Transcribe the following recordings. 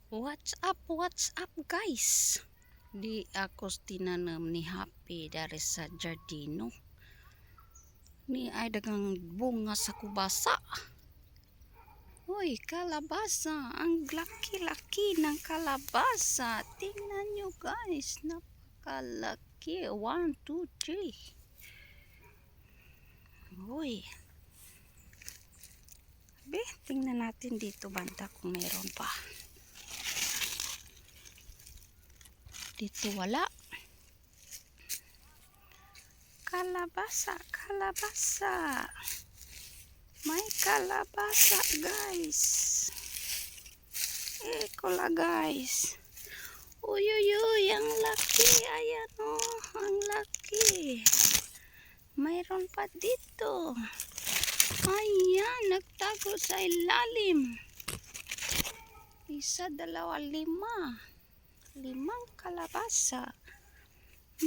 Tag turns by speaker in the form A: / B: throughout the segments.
A: What's up guys? Di ako tinanam ni Happy dari sa jardino. Ni ay dagang bunga sa kubasa. Uy, kalabasa. Ang laki-laki ng kalabasa. Tingnan nyo guys. Napakalaki. 1, 2, 3. Uy. Tingnan natin dito banda kung mayroon pa. Dito wala. Kalabasa. May kalabasa guys. Ekola guys. Uy, ang laki. Ayan ang laki. Mayroon pa dito. Ayan, nagtago sa ilalim. 1, 2, 5. 5 kalabasa.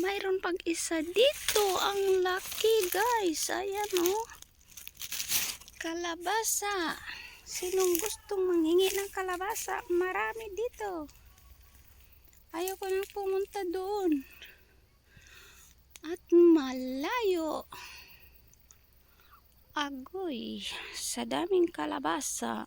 A: Mayroon pag isa dito. Ang laki guys. Ayan kalabasa. Sinong gustong manghingi ng kalabasa? Marami dito. Ayoko nang pumunta doon. At malayo. Agoy, sa daming kalabasa.